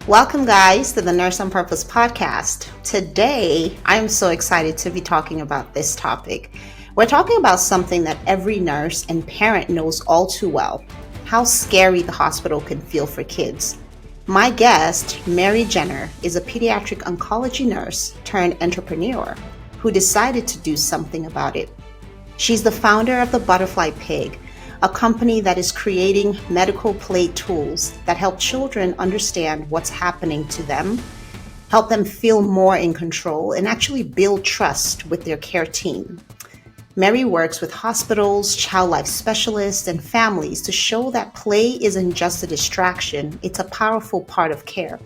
Welcome, guys, to the Nurse on Purpose podcast. Today, I'm so excited to be talking about this topic. We're talking about something that every nurse and parent knows all too well: how scary the hospital can feel for kids. My guest, Mary Jenner, is a pediatric oncology nurse turned entrepreneur who decided to do something about it. She's the founder of the Butterfly Pig, a company that is creating medical play tools that help children understand what's happening to them, help them feel more in control, and actually build trust with their care team. Mary works with hospitals, child life specialists, and families to show that play isn't just a distraction, it's a powerful part of care.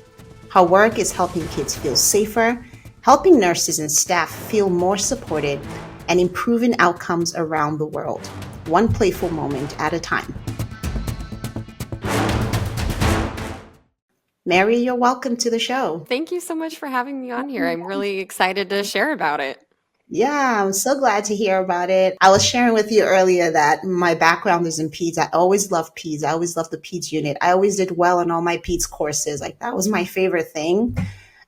Her work is helping kids feel safer, helping nurses and staff feel more supported, and improving outcomes around the world, one playful moment at a time. Mary, you're welcome to the show. Thank you so much for having me on here. I'm really excited to share about it. Yeah, I'm so glad to hear about it. I was sharing with you earlier that my background is in peds. I always loved peds. I always loved the peds unit. I always did well on all my peds courses. Like, that was my favorite thing.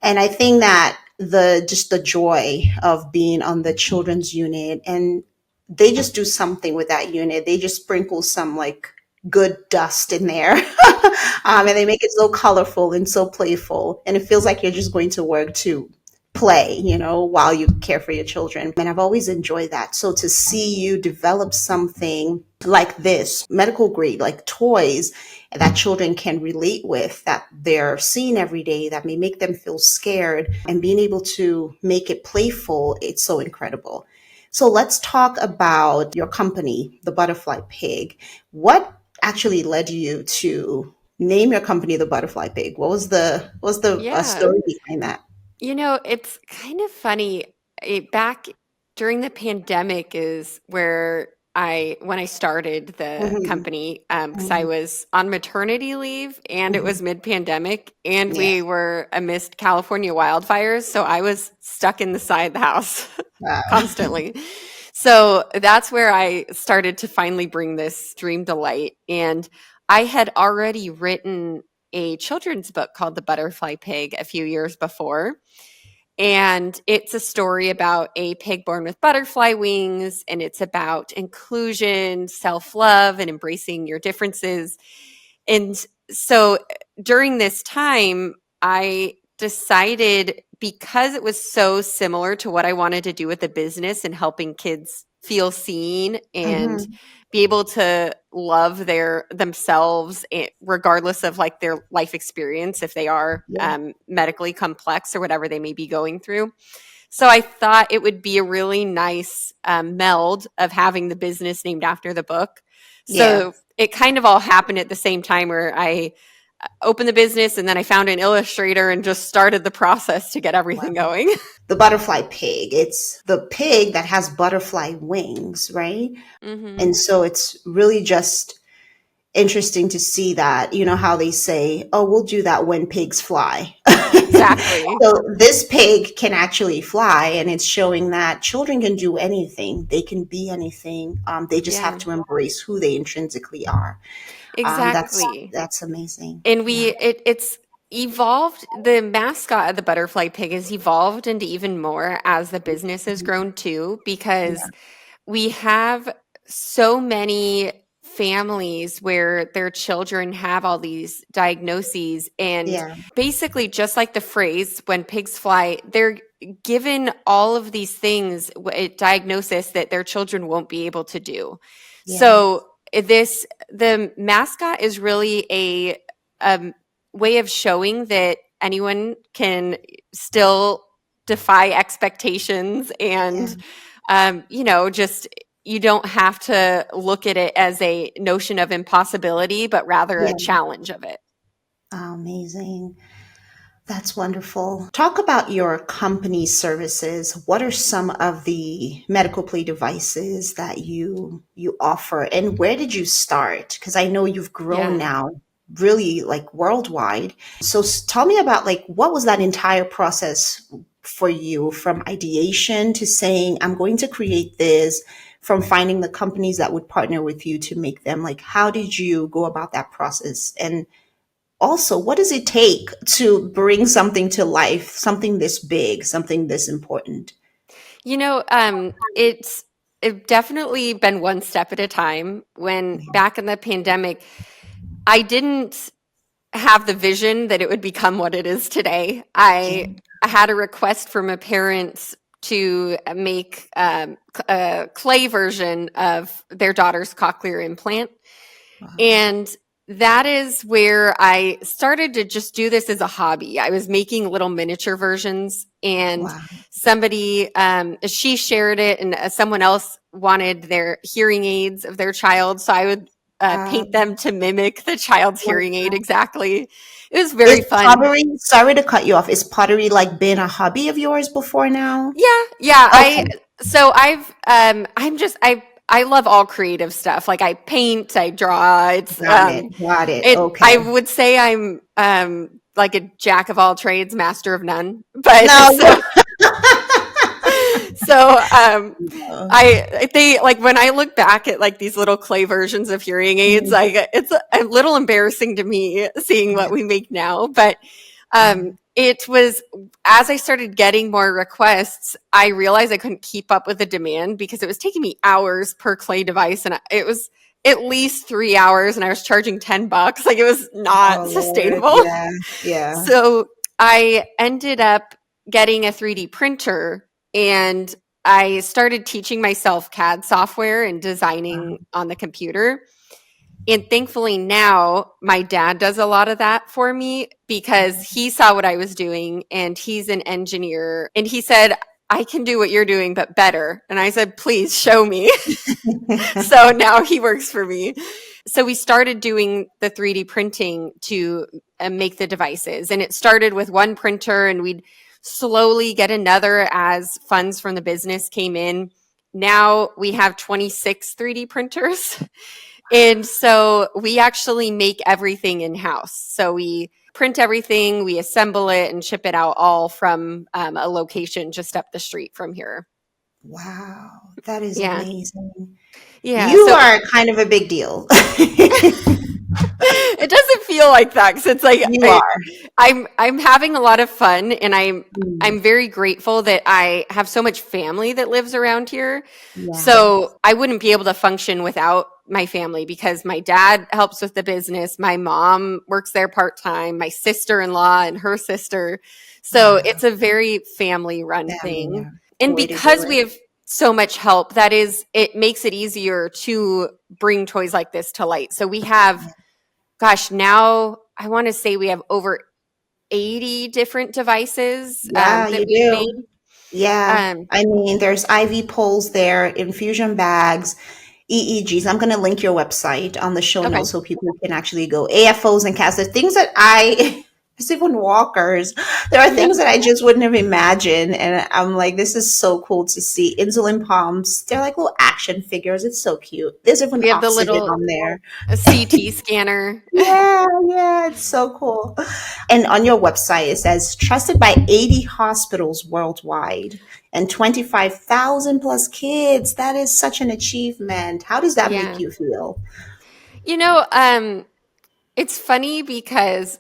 And I think that the joy of being on the children's unit, and they just do something with that unit. They just sprinkle some like good dust in there. And they make it so colorful and so playful. And it feels like you're just going to work to play, while you care for your children. And I've always enjoyed that. So to see you develop something like this, medical grade, like toys that children can relate with, that they're seeing every day, that may make them feel scared, and being able to make it playful, it's so incredible. So let's talk about your company, the Butterfly Pig. What actually led you to name your company the Butterfly Pig? What was the story behind that? It's kind of funny. Back during the pandemic is when I started the company, because I was on maternity leave and it was mid-pandemic and we were amidst California wildfires. So I was stuck in the side of the house constantly. So that's where I started to finally bring this dream to light. And I had already written a children's book called The Butterfly Pig a few years before. And it's a story about a pig born with butterfly wings, and it's about inclusion, self-love, and embracing your differences. And so during this time, I decided, because it was so similar to what I wanted to do with the business and helping kids feel seen and be able to love themselves regardless of like their life experience, if they are medically complex or whatever they may be going through. So I thought it would be a really nice meld of having the business named after the book. So it kind of all happened at the same time, where I opened the business and then I found an illustrator and just started the process to get everything going. The Butterfly Pig, it's the pig that has butterfly wings, right? And so it's really just interesting to see that, how they say, oh, we'll do that when pigs fly. Exactly. So this pig can actually fly, and it's showing that children can do anything. They can be anything. They just have to embrace who they intrinsically are. Exactly. That's amazing. And it's evolved. The mascot of the Butterfly Pig has evolved into even more as the business has grown too, because we have so many families where their children have all these diagnoses, and basically, just like the phrase "when pigs fly," they're given all of these things, diagnosis that their children won't be able to do. So the mascot is really a way of showing that anyone can still defy expectations, and just, you don't have to look at it as a notion of impossibility, but rather a challenge of it. Oh, amazing. That's wonderful. Talk about your company's services. What are some of the medical play devices that you offer, and where did you start? Because I know you've grown now really like worldwide. So tell me about, like, what was that entire process for you, from ideation to saying, I'm going to create this, from finding the companies that would partner with you to make them? Like, how did you go about that process? And also, what does it take to bring something to life, something this big, something this important? It's definitely been one step at a time. When back in the pandemic, I didn't have the vision that it would become what it is today. I had a request from a parent to make a clay version of their daughter's cochlear implant. Wow. And that is where I started to just do this as a hobby. I was making little miniature versions, and Wow. somebody, she shared it, and someone else wanted their hearing aids of their child. So I would paint them to mimic the child's hearing aid exactly. It was very Is fun. pottery, sorry to cut you off, is pottery like been a hobby of yours before now? Yeah, yeah. Okay, I love all creative stuff. Like I paint, I draw. got it. It Okay. I would say I'm like a jack of all trades, master of none. But No, so no. I they like when I look back at like these little clay versions of hearing aids, Mm, like it's a little embarrassing to me seeing what yeah. we make now. But Wow. it was as I started getting more requests, I realized I couldn't keep up with the demand because it was taking me hours per clay device, and it was at least 3 hours, and I was charging $10. Like it was Oh not Lord. sustainable. Yeah. Yeah. So I ended up getting a 3D printer, and I started teaching myself CAD software and designing Wow. on the computer. And thankfully now my dad does a lot of that for me because he saw what I was doing, and he's an engineer, and he said, I can do what you're doing, but better. And I said, please show me. So now he works for me. So we started doing the 3D printing to make the devices. And it started with one printer, and we'd slowly get another as funds from the business came in. Now we have 26 3D printers. And so we actually make everything in house. So we print everything, we assemble it, and ship it out all from a location just up the street from here. Wow. That is Yeah. amazing. Yeah. You So are kind of a big deal. it doesn't feel like that because it's like You are. I'm having a lot of fun, and Mm, I'm very grateful that I have so much family that lives around here. yes. So I wouldn't be able to function without my family because my dad helps with the business, my mom works there part-time, my sister-in-law and her sister. So Wow. it's a very family run Family, thing. yeah. And Way to do because we it. have so much help, it makes it easier to bring toys like this to light. So we have, gosh, now I want to say we have over 80 different devices Yeah, that you we've made. do. Yeah. Um, I mean, there's IV poles there, infusion bags, EEGs. I'm going to link your website on the show okay. notes so people can actually go. AFOs and CAS, the things that it's even walkers. There are Yeah. things that I just wouldn't have imagined. And I'm like, this is so cool to see. Insulin pumps. They're like little action figures. It's so cute. There's even We have the oxygen little on there. CT scanner. Yeah, yeah, it's so cool. And on your website, it says trusted by 80 hospitals worldwide and 25,000 plus kids. That is such an achievement. How does that make Yeah. you feel? You know, it's funny because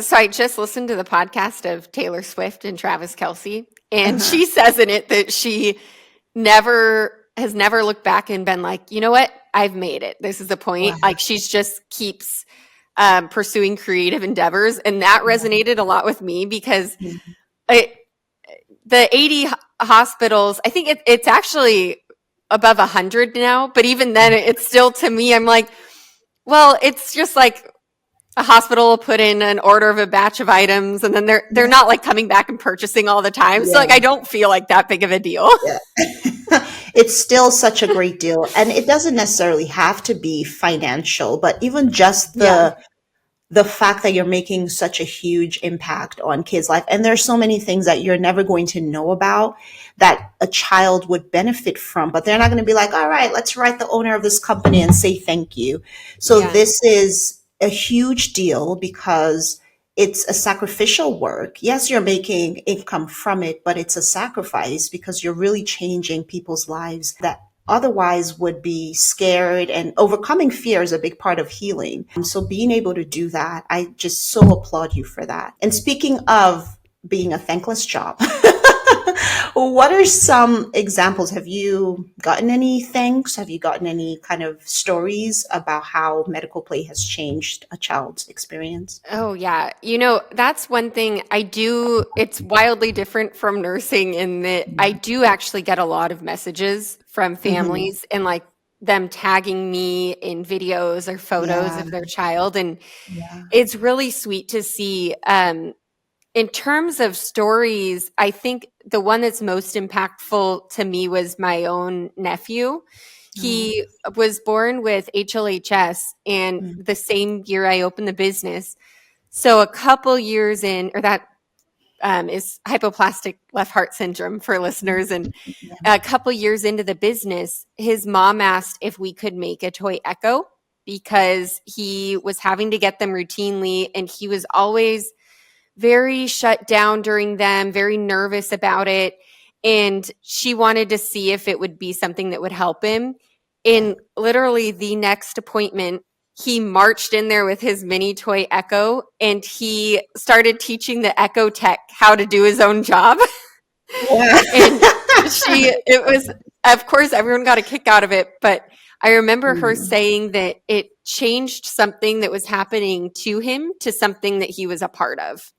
so I just listened to the podcast of Taylor Swift and Travis Kelsey, and Uh-huh. she says in it that she never looked back and been like, you know what, I've made it. This is the Wow. point. Like she's just keeps pursuing creative endeavors, and that resonated a lot with me because Mhm. it, the 80 hospitals, I think it's actually above 100 now, but even then, it's still to me, I'm like, well, it's just like a hospital will put in an order of a batch of items, and then they're Yeah. not like coming back and purchasing all the time. So like Yeah. I don't feel like that big of a deal. Yeah. It's still such a great deal. And it doesn't necessarily have to be financial, but even just Yeah. the fact that you're making such a huge impact on kids' life. And there's so many things that you're never going to know about that a child would benefit from, but they're not going to be like, all right, let's write the owner of this company and say thank you. So Yeah. this is a huge deal because it's a sacrificial work. Yes, you're making income from it, but it's a sacrifice because you're really changing people's lives that otherwise would be scared, and overcoming fear is a big part of healing. So being able to do that, I just so applaud you for that. And speaking of being a thankless job, what are some examples? Have you gotten any thanks? Have you gotten any kind of stories about how medical play has changed a child's experience? Oh, yeah. That's one thing I do. It's wildly different from nursing in that I do actually get a lot of messages from Hmm. families and like them tagging me in videos or photos Yeah, of their child. And yeah, it's really sweet to see. In terms of stories, I think the one that's most impactful to me was my own nephew. no, He was born with HLHS, and mm, the same year I opened the business. So a couple years in, or that is hypoplastic left heart syndrome for listeners. And yeah, a couple years into the business, his mom asked if we could make a toy echo because he was having to get them routinely, and he was always very shut down during them, very nervous about it. And she wanted to see if it would be something that would help him. yeah. In literally the next appointment, he marched in there with his mini toy Echo and he started teaching the Echo tech how to do his own job. Wow. And it was, of course, everyone got a kick out of it. But I remember her Mm, saying that it changed something that was happening to him to something that he was a part of.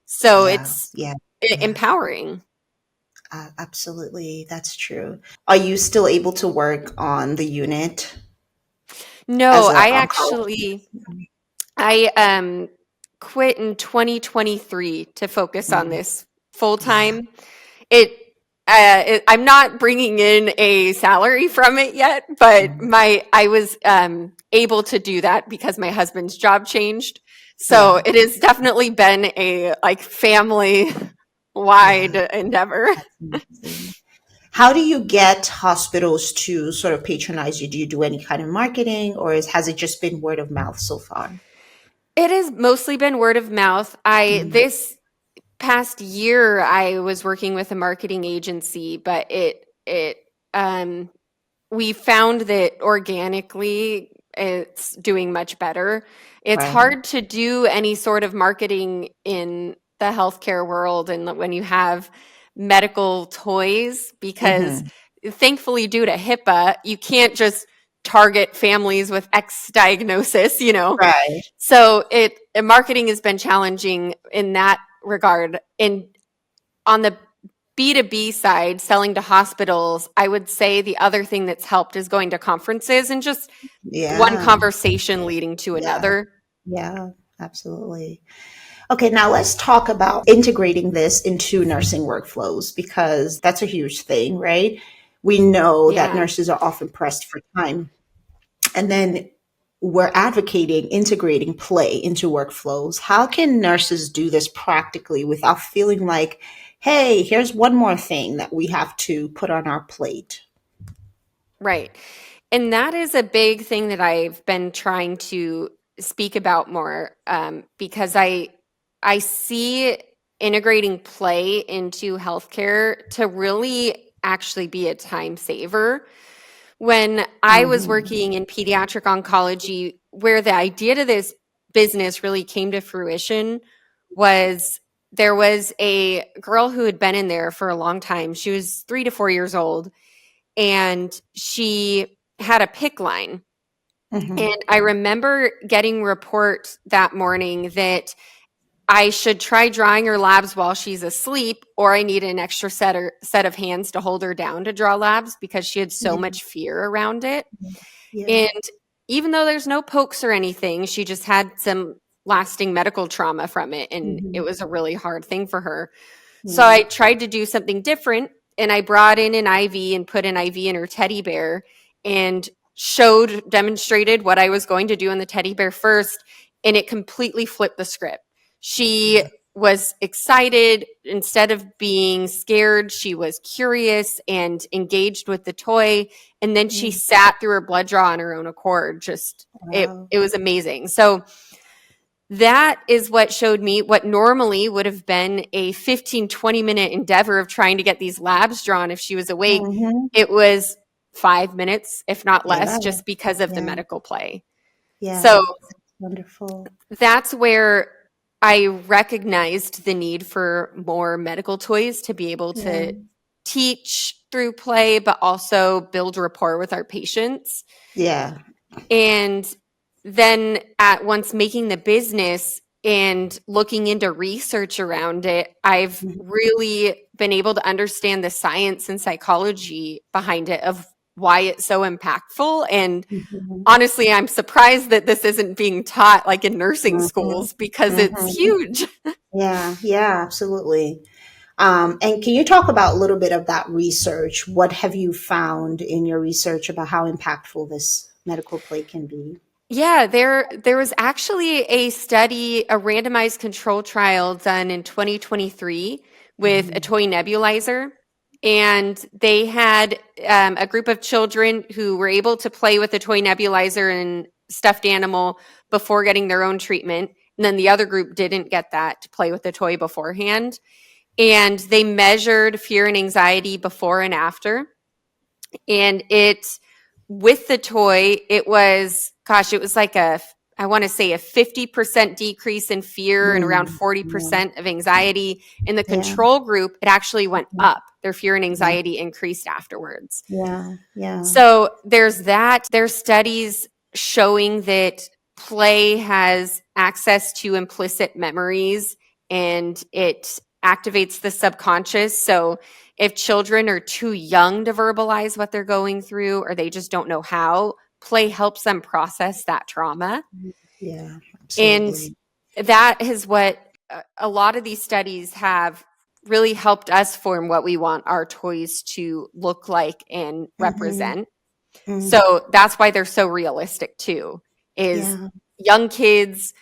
So yeah, it's yeah, yeah. empowering. Absolutely, that's true. Are you still able to work on the unit No, as an I oncologist? actually I quit in 2023 to focus on Mm, this full yeah. time. I'm not bringing in a salary from it yet, but Mm, I was able to do that because my husband's job changed. So yeah. it has definitely been a like family wide Yeah. endeavor. That's amazing. How do you get hospitals to sort of patronize you? Do you do any kind of marketing, or has it just been word of mouth so far? It has mostly been word of mouth. I Mm, this past year I was working with a marketing agency, but it um we found that organically it's doing much better. It's right. hard to do any sort of marketing in the healthcare world and when you have medical toys because Hmm. thankfully due to HIPAA, you can't just target families with X diagnosis. Right. So marketing has been challenging in that regard. And on the B2B side, selling to hospitals, I would say the other thing that's helped is going to conferences and just one Yeah. conversation leading to Yeah. another. Yeah. Absolutely. Okay, now let's talk about integrating this into nursing workflows because that's a huge thing, right? We know that Yeah. nurses are often pressed for time. And then we're advocating integrating play into workflows. How can nurses do this practically without feeling like, hey, here's one more thing that we have to put on our plate? Right. And that is a big thing that I've been trying to speak about more because I see integrating play into healthcare to really actually be a time saver. When I was Hmm. working in pediatric oncology, where the idea to this business really came to fruition was there was a girl who had been in there for a long time. She was 3 to 4 years old and she had a pick line. Hmm. And I remember getting report that morning that I should try drawing her labs while she's asleep, or I need an extra set of hands to hold her down to draw labs because she had so Yeah. much fear around it. Yeah. And even though there's no pokes or anything, she just had some lasting medical trauma from it. And it Hmm. was a really hard thing for her. So Yeah. I tried to do something different and I brought in an IV and put an IV in her teddy bear and demonstrated what I was going to do in the teddy bear first. And it completely flipped the script. She Yeah. was excited. Instead of being scared, she was curious and engaged with the toy. And then she Yeah. sat through her blood draw on her own accord. Just Wow. it was amazing. So that is what showed me what normally would have been a 15, 20-minute endeavor of trying to get these labs drawn if she was awake. Hmm. It was 5 minutes, if not Yeah. less, just because of the Yeah. medical play. Yeah. So Wonderful. that's where I recognized the need for more medical toys to be able Yeah. to teach through play, but also build rapport with our patients. Yeah. And then at once making the business and looking into research around it, I've Mhm. really been able to understand the science and psychology behind it of why it's so impactful. And Mhm. honestly, I'm surprised that this isn't being taught like in nursing Mhm. schools because it's Mhm. huge. Yeah. Yeah. Absolutely. And can you talk about a little bit of that research? What have you found in your research about how impactful this medical play can be? Yeah, there was actually a study, a randomized control trial done in 2023 with a Mhm. toy nebulizer. And they had a group of children who were able to play with a toy nebulizer and stuffed animal before getting their own treatment. And then the other group didn't get that to play with the toy beforehand. And they measured fear and anxiety before and after. And it, with the toy, it was, gosh, it was like I want to say a 50% decrease in fear and around Mm. 40% of anxiety. In the Yeah. control group, it actually went Yeah. up. Their fear and Yeah. anxiety increased afterwards. Yeah. Yeah. So there's that. There's studies showing that play has access to implicit memories and it activates the subconscious. So if children are too young to verbalize what they're going through or they just don't know how, play helps them process that trauma. Yeah. And Absolutely. that is what a lot of these studies have really helped us form what we want our toys to look like and Mhm. represent. Mm. So that's why they're so realistic too, is Yeah. young kids,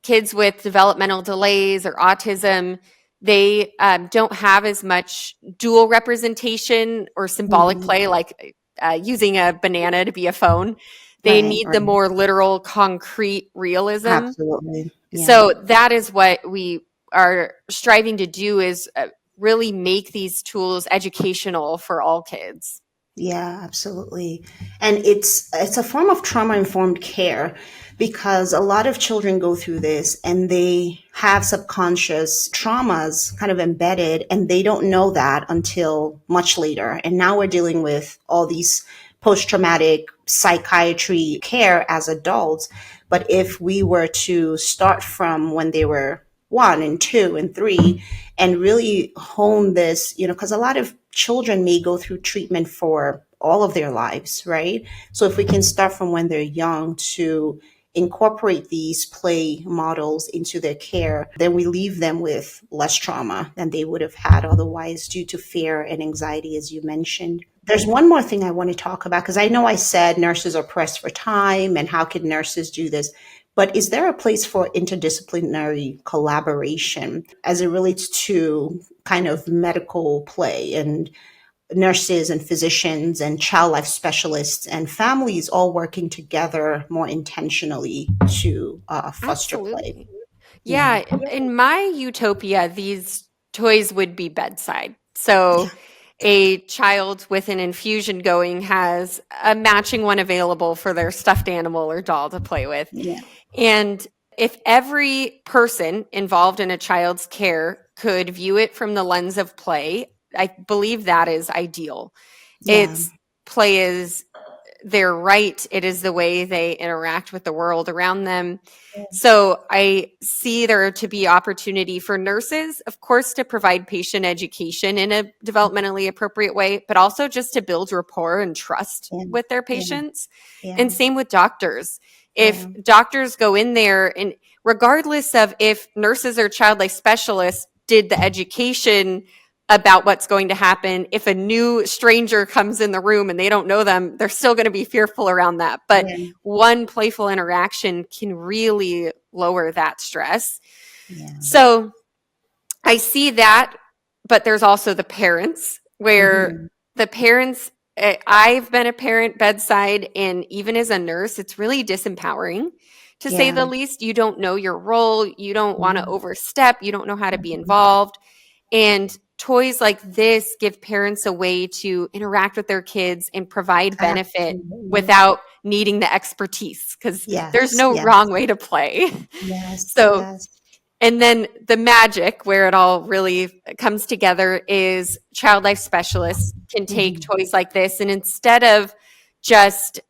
kids with developmental delays or autism, they don't have as much dual representation or symbolic Mhm. play, like using a banana to be a phone. They Right. need the Right. more literal, concrete realism. Absolutely. Yeah. So that is what we are striving to do is really make these tools educational for all kids. Yeah, absolutely. And it's a form of trauma informed care because a lot of children go through this and they have subconscious traumas kind of embedded and they don't know that until much later. And now we're dealing with all these post traumatic psychiatry care as adults. But if we were to start from when they were 1 and 2 and 3 and really hone this, because a lot of children may go through treatment for all of their lives, right? So if we can start from when they're young to incorporate these play models into their care, then we leave them with less trauma than they would have had otherwise due to fear and anxiety, as you mentioned. There's one more thing I want to talk about because I know I said nurses are pressed for time and how can nurses do this? But is there a place for interdisciplinary collaboration as it relates to kind of medical play and nurses and physicians and child life specialists and families all working together more intentionally to foster play? Absolutely. Yeah. Yeah, in my utopia, these toys would be bedside. So Yeah. a child with an infusion going has a matching one available for their stuffed animal or doll to play with. Yeah. And if every person involved in a child's care could view it from the lens of play, I believe that is ideal. Yeah. It's play is their right, it is the way they interact with the world around them. So I see there to be opportunity for nurses, of course, to provide patient education in a developmentally appropriate way, but also just to build rapport and trust Yeah. with their Yeah. patients. And Yeah. same with doctors. If Yeah. doctors go in there and regardless of if nurses or child life specialists did the education about what's going to happen, if a new stranger comes in the room and they don't know them, they're still going to be fearful around that. But Yeah. one playful interaction can really lower that stress. Yeah. So I see that, but there's also the parents where Hmm. the parents, I've been a parent bedside, and even as a nurse, it's really disempowering to say Yeah. the least. You don't know your role, you don't want to Mhm. overstep, you don't know how to be Mhm. involved. And toys like this give parents a way to interact with their kids and provide benefit Absolutely. without needing the expertise, because there's Yes, no yes, wrong way to play. yes, So, yes. and then the magic where it all really comes together is child life specialists can take Mhm. toys like this, and instead of just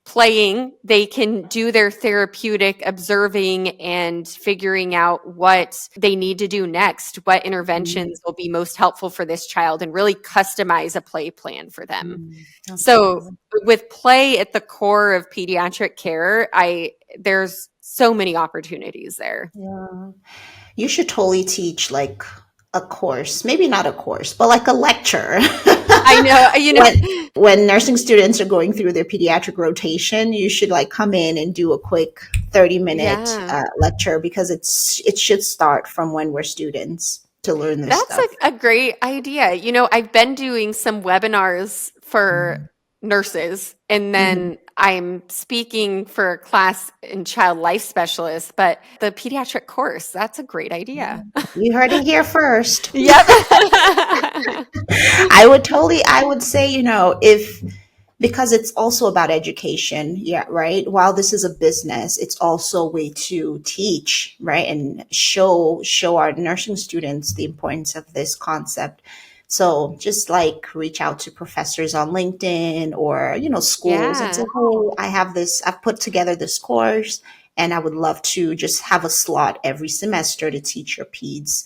playing, they can do their therapeutic observing and figuring out what they need to do next, what Mhm. interventions will be most helpful for this child, and really customize a play plan for them. Mhm. So Absolutely. with play at the core of pediatric care, there's so many opportunities there. Yeah. You should totally teach like a course, maybe not a course, but like a lecture. I know, when when nursing students are going through their pediatric rotation, you should like come in and do a quick 30-minute yeah. lecture, because it should start from when we're students to learn this That's stuff. a great idea. I've been doing some webinars for Mhm. nurses, and Mhm. then I'm speaking for a class in child life specialists, but the pediatric course, that's a great idea. You heard it here first. Yep. I would say, if, because it's also about education, yeah, right? While this is a business, it's also a way to teach, right? And show our nursing students the importance of this concept. So just like reach out to professors on LinkedIn or, schools and say, Yeah. hey, I've put together this course and I would love to just have a slot every semester to teach your peds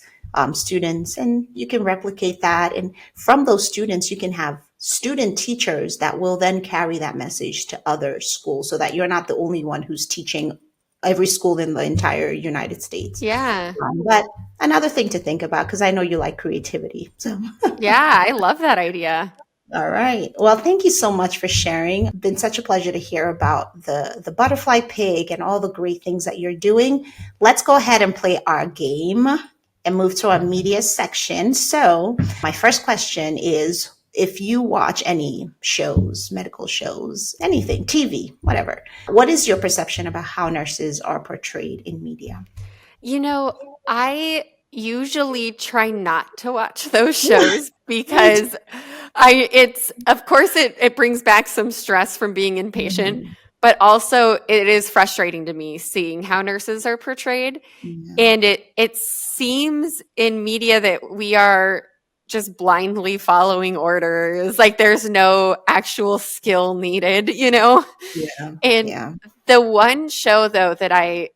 students, and you can replicate that. And from those students, you can have student teachers that will then carry that message to other schools, so that you're not the only one who's teaching every school in the entire United States. Yeah. But another thing to think about, because I know you like creativity. So, Yeah. I love that idea. all right. Well, thank you so much for sharing. It's been such a pleasure to hear about the butterfly pig and all the great things that you're doing. Let's go ahead and play our game and move to our media section. So, my first question is, if you watch any shows, medical shows, anything, TV, whatever, what is your perception about how nurses are portrayed in media? You know, I usually try not to watch those shows Right. because of course it brings back some stress from being inpatient, Mhm. but also it is frustrating to me seeing how nurses are portrayed. Yeah. And it seems in media that we are just blindly following orders, like there's no actual skill needed. Yeah. And Yeah. the one show though that I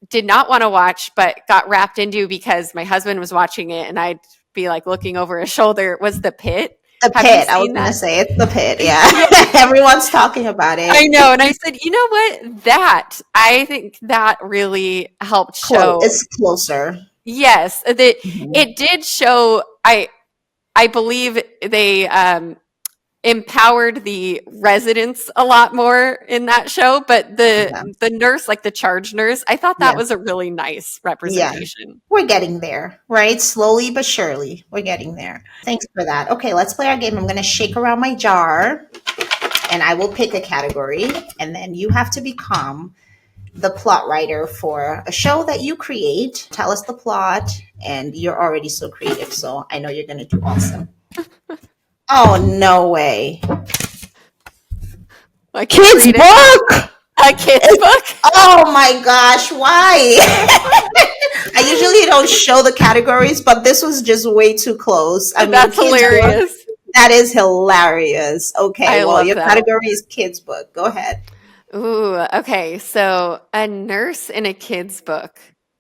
did not want to watch, but got wrapped into because my husband was watching it and I'd be like looking over his shoulder, was The Pit. The Have you pit. I was seen gonna that? say it's the pit. Yeah, Yeah, everyone's talking about I it. know. And I said, you know what? I think that really helped Close. show. It's closer. Yes, that Mhm. it did show. I believe they empowered the residents a lot more in that show, but Yeah. the nurse, like the charge nurse, I thought that Yeah. was a really nice Yeah. representation. We're getting there, right? Slowly but surely, we're getting there. Thanks for that. Okay, let's play our game. I'm gonna shake around my jar, and I will pick a category, and then you have to become the plot writer for a show that you create. Tell us the plot, and you're already so creative, so I know you're gonna do awesome. Oh, no way. Like a Kids creative book. a kid's book. Oh my gosh, why? I usually don't show the categories, but this was just way too close. I mean, That's kids book, hilarious. that is hilarious. Okay, I well, love your that. category is kids book. Go ahead. Ooh, okay. So a nurse in a kid's book.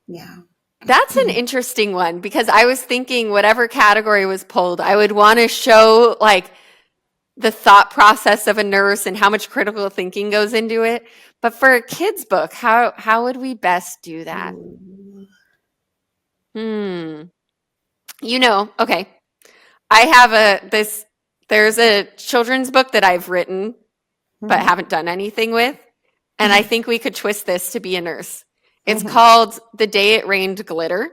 Yeah. That's an interesting one because I was thinking whatever category was pulled, I would want to show like the thought process of a nurse and how much critical thinking goes into it. But for a kid's book, how would we best do that? Ooh. Hmm. Okay. I have there's a children's book that I've written but Mhm. haven't done anything with. And I think we could twist this to be a nurse. It's Mhm. called The Day It Rained Glitter.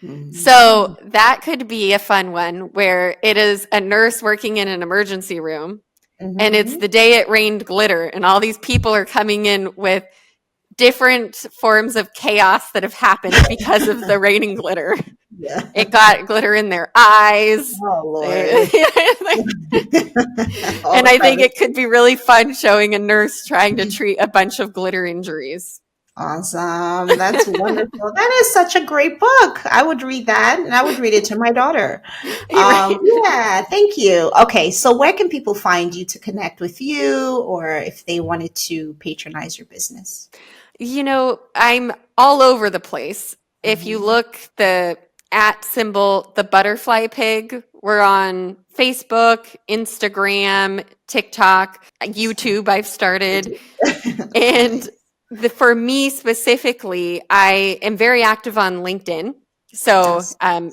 Mhm. So that could be a fun one where it is a nurse working in an emergency room and it's Mhm. the day it rained glitter and all these people are coming in with different forms of chaos that have happened because of the raining glitter. Yeah. It got glitter in their eyes. Oh, Lord. And I think it could be really fun showing a nurse trying to treat a bunch of glitter injuries. Awesome. That's wonderful. That is such a great book. I would read that, and I would read it to my daughter. Right. Yeah, thank you. Okay, so where can people find you to connect with you, or if they wanted to patronize your business? I'm all over the place. If you Mhm. look the @ symbol, the butterfly pig, we're on Facebook, Instagram, TikTok, YouTube, I've started. And for me specifically, I am very active on LinkedIn. So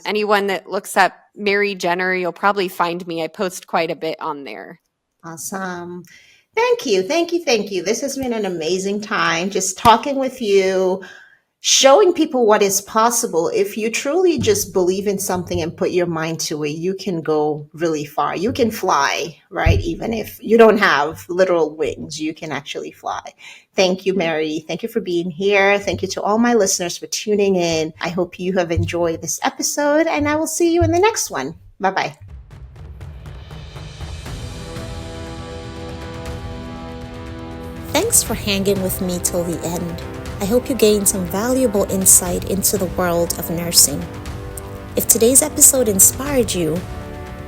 anyone that looks up Mary Jenner, you'll probably find me. I post quite a bit on there. Awesome. Thank you. Thank you. Thank you. This has been an amazing time just talking with you, showing people what is possible. If you truly just believe in something and put your mind to it, you can go really far. You can fly, right? Even if you don't have literal wings, you can actually fly. Thank you, Mary. Thank you for being here. Thank you to all my listeners for tuning in. I hope you have enjoyed this episode, and I will see you in the next one. Bye-bye. Thanks for hanging with me till the end. I hope you gained some valuable insight into the world of nursing. If today's episode inspired you,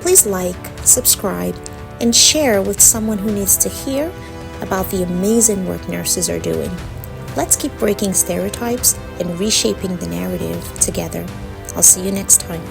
please like, subscribe, and share with someone who needs to hear about the amazing work nurses are doing. Let's keep breaking stereotypes and reshaping the narrative together. I'll see you next time.